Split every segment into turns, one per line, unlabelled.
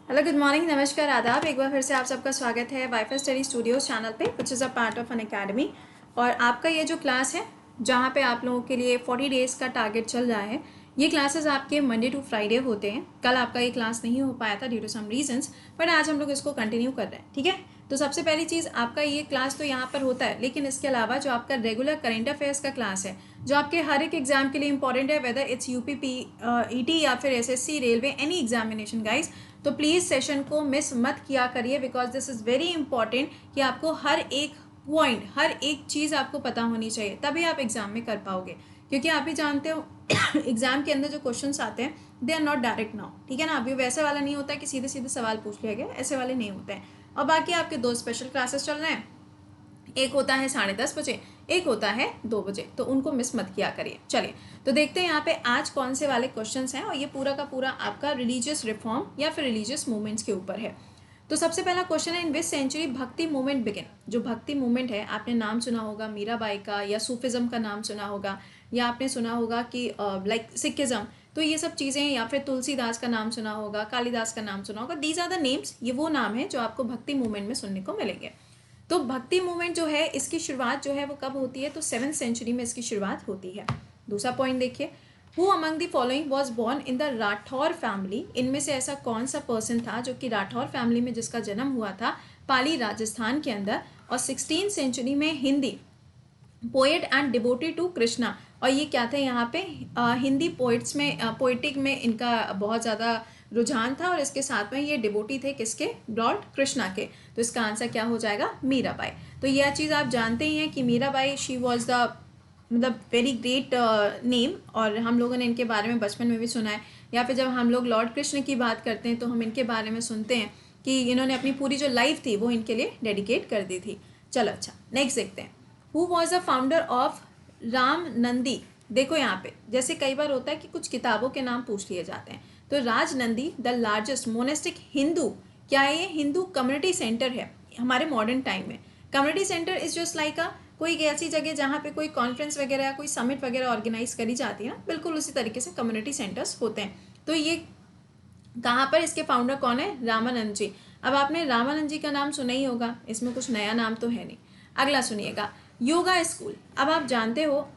Hello, good morning, नमस्कार, आदाब। एक बार फिर से आप सबका स्वागत है वाईफाई स्टडी स्टूडियोज चैनल पे, which is a part of an academy. और आपका ये जो क्लास है, जहाँ पे आप लोगों के लिए 40 डेज़ का टारगेट चल रहा है, ये क्लासेस आपके मंडे टू फ्राइडे होते हैं। कल आपका ये क्लास नहीं हो पाया था due to some reasons, but आज हम लोग इसको कंटिन्यू कर रहे हैं। ठीक है, तो सबसे पहली चीज़, आपका ये क्लास तो यहाँ पर होता है, लेकिन इसके अलावा जो आपका रेगुलर करेंट अफेयर्स का क्लास है, जो आपके हर एक एग्जाम के लिए इंपॉर्टेंट है, वेदर इट्स यूपी ईटी या फिर SSC, railway, any examination guys, तो प्लीज़ सेशन को मिस मत किया करिए, because this is very important कि आपको हर एक पॉइंट, हर एक चीज़ आपको पता होनी चाहिए, तभी आप एग्जाम में कर पाओगे। क्योंकि आप भी जानते हो एग्जाम के अंदर जो क्वेश्चंस आते हैं, they are not direct now. ठीक है ना, अभी वैसे वाला नहीं होता कि सीधे सीधे सवाल पूछ लिया गया, ऐसे वाले नहीं होते हैं। और बाकी आपके 2 स्पेशल क्लासेस चल रहे हैं, एक होता है 10:30 बजे, एक होता है 2 बजे, तो उनको मिस मत किया करिए। चलिए, तो देखते हैं यहाँ पे आज कौन से वाले क्वेश्चंस हैं, और ये पूरा का पूरा आपका रिलीजियस रिफॉर्म या फिर रिलीजियस मूवमेंट्स के ऊपर है। तो सबसे पहला क्वेश्चन है, इन विच सेंचुरी भक्ति मूवमेंट बिगिन। जो भक्ति मूवमेंट है, आपने नाम सुना होगा मीराबाई का, या सूफिज्म का नाम सुना होगा, या आपने सुना होगा कि लाइक सिखिज्म, तो ये सब चीज़ें, या फिर तुलसीदास का नाम सुना होगा, कालिदास का नाम सुना होगा। दीज आर द नेम्स, ये वो नाम है जो आपको भक्ति मूवमेंट में सुनने को मिलेंगे। तो भक्ति मूवमेंट जो है, इसकी शुरुआत जो है वो कब होती है, तो 7th सेंचुरी में इसकी शुरुआत होती है। दूसरा पॉइंट देखिए, who among the following was born in the Rathore family. इनमें से ऐसा कौन सा पर्सन था जो कि राठौर फैमिली में जिसका जन्म हुआ था पाली राजस्थान के अंदर, और 16th सेंचुरी में Hindi poet and devotee to Krishna. और ये क्या थे यहाँ पे, हिंदी पोइट्स में, पोइटिक में इनका बहुत ज़्यादा रुझान था, और इसके साथ में ये डिवोटी थे किसके, लॉर्ड कृष्णा के। तो इसका आंसर क्या हो जाएगा, मीराबाई। तो यह चीज़ आप जानते ही हैं कि मीराबाई, शी वॉज द मतलब वेरी ग्रेट नेम, और हम लोगों ने इनके बारे में बचपन में भी सुना है, या फिर जब हम लोग लॉर्ड कृष्ण की बात करते हैं तो हम इनके बारे में सुनते हैं कि इन्होंने अपनी पूरी जो लाइफ थी वो इनके लिए डेडिकेट कर दी थी। चलो अच्छा, नेक्स्ट देखते हैं, who was the founder of Ram Nandi. देखो यहाँ पे जैसे कई बार होता है कि कुछ किताबों के नाम पूछ लिए जाते हैं, तो Raj Nandi the largest monastic Hindu, क्या है ये, हिंदू कम्युनिटी सेंटर है हमारे मॉडर्न टाइम में। Community centre is just like a कोई ऐसी जगह जहाँ पे कोई कॉन्फ्रेंस वगैरह या कोई समिट वगैरह ऑर्गेनाइज करी जाती है ना, बिल्कुल उसी तरीके से कम्युनिटी सेंटर्स होते हैं। तो ये कहाँ पर, इसके फाउंडर कौन है, रामानंद जी। अब आपने रामानंद जी का नाम सुना ही होगा, इसमें कुछ नया नाम तो है नहीं। अगला सुनिएगा, योगा स्कूल। अब आप जानते हो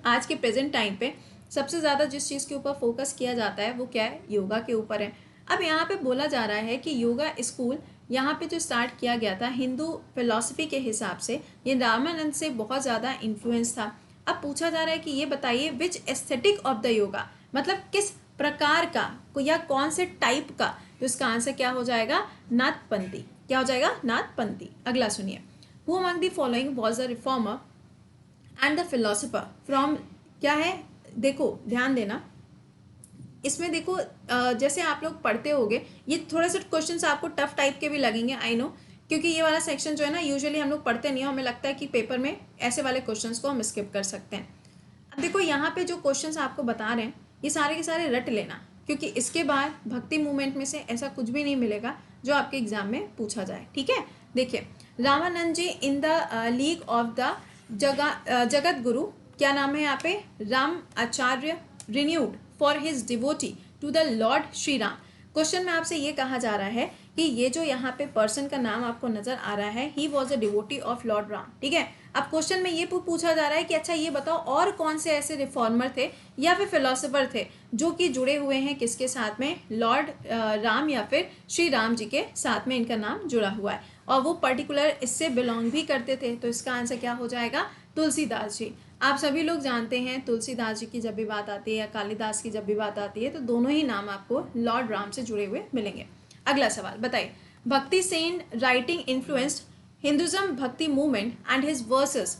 आज के प्रेजेंट टाइम पे सबसे ज़्यादा जिस चीज़ के ऊपर फोकस किया जाता है वो क्या है, योगा के ऊपर है। अब यहाँ पे बोला जा रहा है कि योगा स्कूल यहाँ पे जो स्टार्ट किया गया था हिंदू फिलॉसफी के हिसाब से, ये रामानंद से बहुत ज़्यादा इन्फ्लुएंस था। अब पूछा जा रहा है कि ये बताइए, विच एस्थेटिक ऑफ द योगा, मतलब किस प्रकार का, या कौन से टाइप का। तो इसका आंसर क्या हो जाएगा, नाथपंथी। क्या हो जाएगा, नाथपंथी। अगला सुनिए, who among the following was the reformer and the philosopher from, क्या है, देखो ध्यान देना इसमें, देखो जैसे आप लोग पढ़ते होगे, ये थोड़े से क्वेश्चंस आपको टफ टाइप के भी लगेंगे, आई नो, क्योंकि ये वाला सेक्शन जो है ना, यूजुअली हम लोग पढ़ते नहीं हो, हमें लगता है कि पेपर में ऐसे वाले क्वेश्चंस को हम स्किप कर सकते हैं। अब देखो यहाँ पे जो क्वेश्चंस आपको बता रहे हैं, ये सारे के सारे रट लेना, क्योंकि इसके बाद भक्ति मूवमेंट में से ऐसा कुछ भी नहीं मिलेगा जो आपके एग्जाम में पूछा जाए। ठीक है, देखिए, Ramanand ji in the league of the Jagat Guru, क्या नाम है यहाँ पे, Ram Acharya renewed for his devotee to the lord Shri Ram. Question में आपसे ये कहा जा रहा है कि ये जो यहाँ पे पर्सन का नाम आपको नजर आ रहा है, he was a devotee of Lord Ram. ठीक है, अब क्वेश्चन में ये पूछा जा रहा है कि अच्छा ये बताओ और कौन से ऐसे रिफॉर्मर थे या फिर फिलोसोफर थे जो कि जुड़े हुए हैं किसके साथ में, लॉर्ड राम या फिर श्री राम जी के साथ में इनका नाम जुड़ा हुआ है, और वो पर्टिकुलर इससे बिलोंग भी करते थे। तो इसका आंसर क्या हो जाएगा, तुलसीदास जी। आप सभी लोग जानते हैं तुलसीदास जी की जब भी बात आती है या कालिदास की जब भी बात आती है, तो दोनों ही नाम आपको लॉर्ड राम से जुड़े हुए मिलेंगे। अगला सवाल बताइए, भक्ति Sen writing influenced Hinduism Bhakti movement and his verses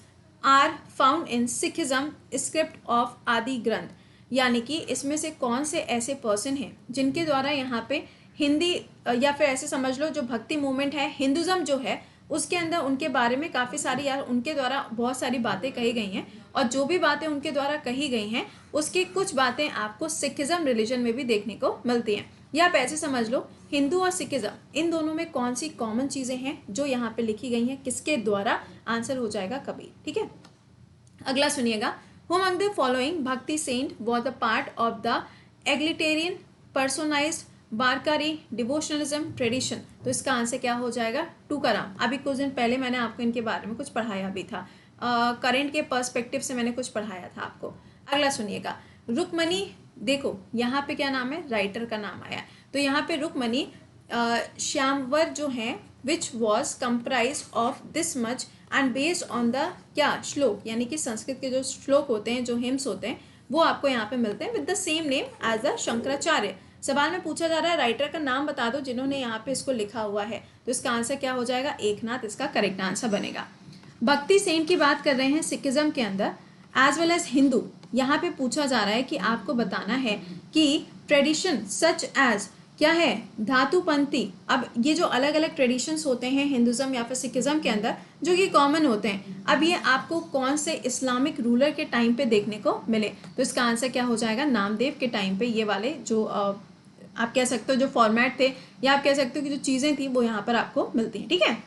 are found in Sikhism script of आदि ग्रंथ। यानी कि इसमें से कौन से ऐसे पर्सन हैं जिनके द्वारा यहाँ पे हिंदी, या फिर ऐसे समझ लो जो भक्ति मूवमेंट है, हिंदुज़म जो है उसके अंदर उनके बारे में काफ़ी सारी, यार उनके द्वारा बहुत सारी बातें कही गई हैं, और जो भी बातें उनके द्वारा कही गई हैं उसकी कुछ बातें आपको सिखिज्म रिलीजन में भी देखने को मिलती हैं। या आप ऐसे समझ लो, हिंदू और सिखिज्म, इन दोनों में कौन सी कॉमन चीज़ें हैं जो यहाँ पे लिखी गई हैं, किसके द्वारा, आंसर हो जाएगा कबीर। ठीक है, अगला सुनिएगा, who among the following bhakti saint was the part of the egalitarian personalised Warkari, devotionalism, tradition. तो इसका आंसर क्या हो जाएगा? तुकाराम। अभी कुछ दिन पहले मैंने आपको इनके बारे में कुछ पढ़ाया भी था, करंट के पर्सपेक्टिव से मैंने कुछ पढ़ाया था आपको। अगला सुनिएगा, रुक्मणी। देखो यहाँ पे क्या नाम है? राइटर का नाम आया। तो यहाँ पे रुक्मणी श्यामवर जो है, which was comprise of this much and based on the क्या श्लोक, यानी कि संस्कृत के जो श्लोक होते हैं, जो हिम्स होते हैं, वो आपको यहाँ पे मिलते हैं with the same name as the Shankaracharya. सवाल में पूछा जा रहा है राइटर का नाम बता दो जिन्होंने यहाँ पे इसको लिखा हुआ है। तो इसका आंसर क्या हो जाएगा? एकनाथ इसका करेक्ट आंसर बनेगा। भक्ति सेंट की बात कर रहे हैं सिखिज्म के अंदर एज वेल एज हिंदू। यहाँ पे पूछा जा रहा है कि आपको बताना है कि ट्रेडिशन सच एज क्या है? धातुपंथी। अब ये जो अलग अलग ट्रेडिशंस होते हैं हिंदुज्म या फिर सिखिज्म के अंदर, जो कि कॉमन होते हैं, अब ये आपको कौन से इस्लामिक रूलर के टाइम पे देखने को मिले? तो इसका आंसर क्या हो जाएगा? नामदेव के टाइम पे ये वाले जो आप कह सकते हो जो फॉर्मेट थे, या आप कह सकते हो कि जो चीज़ें थी वो यहाँ पर आपको मिलती हैं। ठीक है,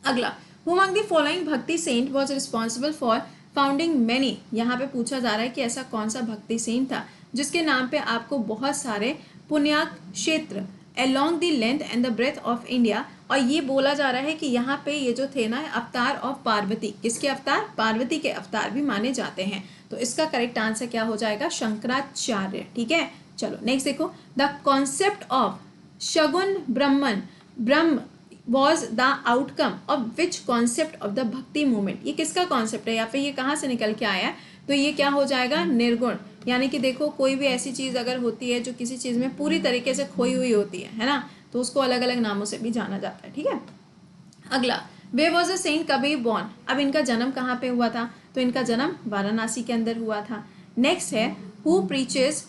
अगला, who among the following bhakti saint was responsible for founding many. यहाँ पे पूछा जा रहा है कि ऐसा कौन सा भक्ति सेंट था जिसके नाम पे आपको बहुत सारे पुण्याक क्षेत्र along the length and the breadth of India, और ये बोला जा रहा है कि यहाँ पे ये जो थे ना अवतार ऑफ पार्वती, किसके अवतार? पार्वती के अवतार भी माने जाते हैं। तो इसका करेक्ट आंसर क्या हो जाएगा? शंकराचार्य। ठीक है, चलो नेक्स्ट देखो, the concept of Shagun Brahman Brahma was the outcome of which concept of the भक्ति मूवमेंट। ये किसका कॉन्सेप्ट है या फिर ये कहाँ से निकल के आया है? तो ये क्या हो जाएगा? निर्गुण। यानी कि देखो कोई भी ऐसी चीज़ अगर होती है जो किसी चीज़ में पूरी तरीके से खोई हुई होती है ना, तो उसको अलग अलग नामों से भी जाना जाता है। ठीक है, अगला, where was a saint Kabir born. अब इनका जन्म कहाँ पे हुआ था? तो इनका जन्म वाराणसी के अंदर हुआ था। नेक्स्ट है, हु प्रीचेस।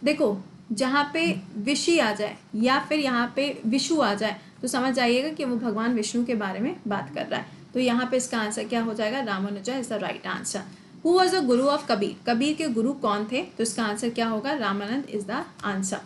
देखो जहाँ पे विशी आ जाए या फिर यहाँ पे विशु आ जाए तो समझ जाइएगा कि वो भगवान विष्णु के बारे में बात कर रहा है। तो यहाँ पे इसका आंसर क्या हो जाएगा? Ramanuja is the right answer. Who was the Guru of Kabir. Kabir के गुरु कौन थे? तो इसका आंसर क्या होगा? Ramanand is the answer.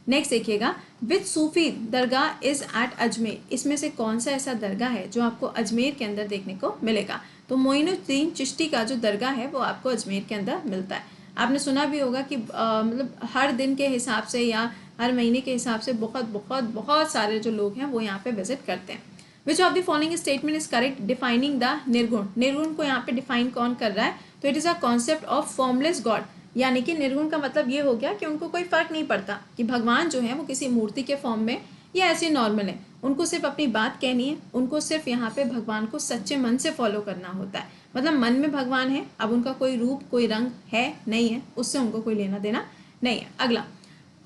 Next देखिएगा, विच सूफी दरगाह इज एट अजमेर। इसमें से कौन सा ऐसा दरगाह है जो आपको अजमेर के अंदर देखने को मिलेगा? तो मोइनुद्दीन चिश्ती का जो दरगाह है वो आपको अजमेर के अंदर मिलता है। आपने सुना भी होगा कि मतलब हर दिन के हिसाब से या हर महीने के हिसाब से बहुत बहुत बहुत सारे जो लोग हैं वो यहाँ पे विजिट करते हैं। Which of the following statement is correct defining the निर्गुण। निर्गुण को यहाँ पे डिफाइन कौन कर रहा है? तो it is a concept of formless God. यानी कि निर्गुण का मतलब ये हो गया कि उनको कोई फर्क नहीं पड़ता कि भगवान जो है वो किसी मूर्ति के फॉर्म में या ऐसे नॉर्मल है। उनको सिर्फ अपनी बात कहनी है, उनको सिर्फ यहाँ पे भगवान को सच्चे मन से फॉलो करना होता है। मतलब मन में भगवान है, अब उनका कोई रूप कोई रंग है नहीं है, उससे उनको कोई लेना देना नहीं है। अगला,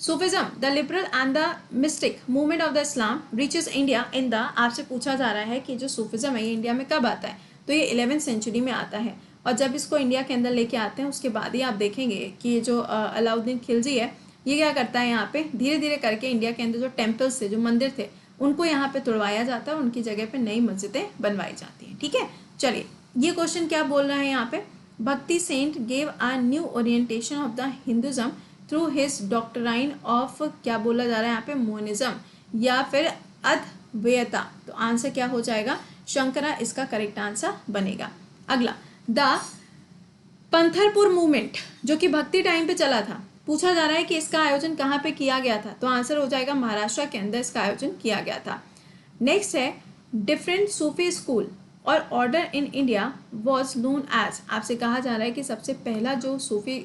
Sufism the liberal and the mystic movement of the Islam reaches India in the. आपसे पूछा जा रहा है कि जो सूफिज्म है ये इंडिया में कब आता है? तो ये 11वीं सेंचुरी में आता है, और जब इसको इंडिया के अंदर लेके आते हैं उसके बाद ही आप देखेंगे कि ये जो अलाउद्दीन खिलजी है ये क्या करता है, यहाँ पे धीरे धीरे करके इंडिया के अंदर जो टेम्पल्स थे, जो मंदिर थे, उनको यहाँ पे तोड़वाया जाता है, उनकी जगह पे नई मस्जिदें बनवाई जाती हैं। ठीक है, चलिए ये क्वेश्चन क्या बोल रहा है यहाँ पे? Bhakti saint gave a new orientation of the Hinduism through his doctrine of, क्या बोला जा रहा है यहाँ पे? मोनिज्म या फिर अद्वैता। तो आंसर क्या हो जाएगा? शंकरा इसका करेक्ट आंसर बनेगा। अगला, द पंथरपुर मूवमेंट जो कि भक्ति टाइम पे चला था, पूछा जा रहा है कि इसका आयोजन कहाँ पे किया गया था? तो आंसर हो जाएगा महाराष्ट्र के अंदर इसका आयोजन किया गया था। नेक्स्ट है, डिफरेंट सूफी स्कूल और order in India was known as. आपसे कहा जा रहा है कि सबसे पहला जो सूफी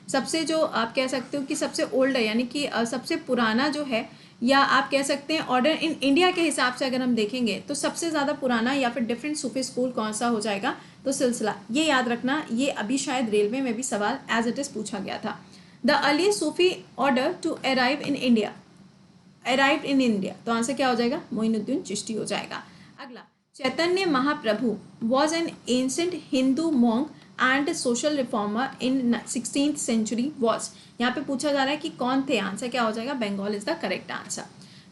सबसे जो आप कह सकते हो कि सबसे ओल्ड है, यानी कि सबसे पुराना जो है, या आप कह सकते हैं ऑर्डर इन इंडिया के हिसाब से अगर हम देखेंगे तो सबसे ज़्यादा पुराना या फिर डिफरेंट सूफी स्कूल कौन सा हो जाएगा? तो सिलसिला। ये याद रखना, ये अभी शायद रेलवे में भी सवाल एज इट इज़ पूछा गया था। The earliest Sufi order to arrive in India, arrived in India. तो आंसर क्या हो जाएगा? मोइनुद्दीन चिश्ती हो जाएगा। अगला, Chaitanya Mahaprabhu was an ancient Hindu monk and social reformer in 16th century was. यहाँ पे पूछा जा रहा है कि कौन थे? आंसर क्या हो जाएगा? Bengal is the correct answer.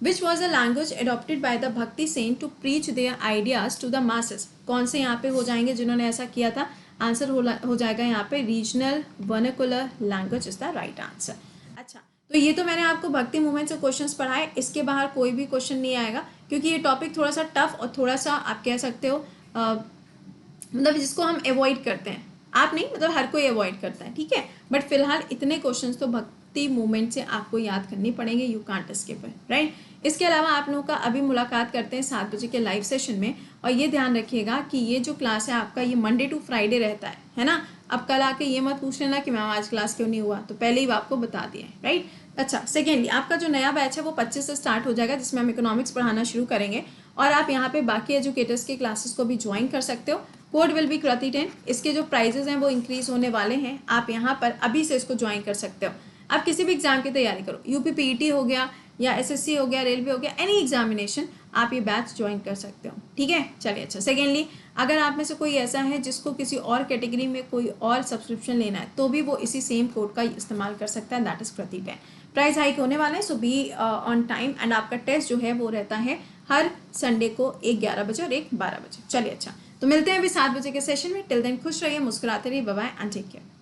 Which was the language adopted by the bhakti saint to preach their ideas to the masses. कौन से यहाँ पे हो जाएंगे जिन्होंने ऐसा किया था? आंसर हो जाएगा यहाँ पे regional vernacular language is the right answer. अच्छा, तो ये तो मैंने आपको भक्ति मूवमेंट से क्वेश्चंस पढ़ाए, इसके बाहर कोई भी क्वेश्चन नहीं आएगा क्योंकि ये टॉपिक थोड़ा सा टफ और थोड़ा सा आप कह सकते हो मतलब जिसको हम अवॉइड करते हैं। आप नहीं, मतलब हर कोई अवॉइड करता है, ठीक है। बट फिलहाल इतने क्वेश्चंस तो भक्ति उतनी मूवमेंट से आपको याद करनी पड़ेंगे, you can't escape it, right. इसके अलावा आप लोगों का अभी मुलाकात करते हैं 7 बजे के लाइव सेशन में। और ये ध्यान रखिएगा कि ये जो क्लास है आपका ये मंडे टू फ्राइडे रहता है ना। अब कल आके ये मत पूछ लेना कि मैम आज क्लास क्यों नहीं हुआ, तो पहले ही आपको बता दिया है, राइट। अच्छा, सेकेंडली आपका जो नया बैच है वो 25 से स्टार्ट हो जाएगा, जिसमें हम इकोनॉमिक्स पढ़ाना शुरू करेंगे। और आप यहाँ पे बाकी एजुकेटर्स के क्लासेस को भी ज्वाइन कर सकते हो। कोड विल बी कृति 10। इसके जो प्राइजेस हैं वो इंक्रीज होने वाले हैं, आप यहाँ पर अभी से इसको ज्वाइन कर सकते हो। आप किसी भी एग्जाम की तैयारी करो, यूपी पीईटी हो गया या एसएससी हो गया, रेलवे हो गया, एनी एग्जामिनेशन, आप ये बैच ज्वाइन कर सकते हो, ठीक है। चलिए, अच्छा, सेकेंडली अगर आप में से कोई ऐसा है जिसको किसी और कैटेगरी में कोई और सब्सक्रिप्शन लेना है, तो भी वो इसी सेम कोड का इस्तेमाल कर सकता है, that is Kriti 10। Price hike होने वाला है, सो बी ऑन टाइम। एंड आपका टेस्ट जो है वो रहता है हर संडे को, एक 11 बजे और एक 12 बजे। चलिए, अच्छा, तो मिलते हैं अभी 7 बजे के सेशन में। टिल देन खुश रहिए, मुस्कुराते रहिए, bye bye and take care.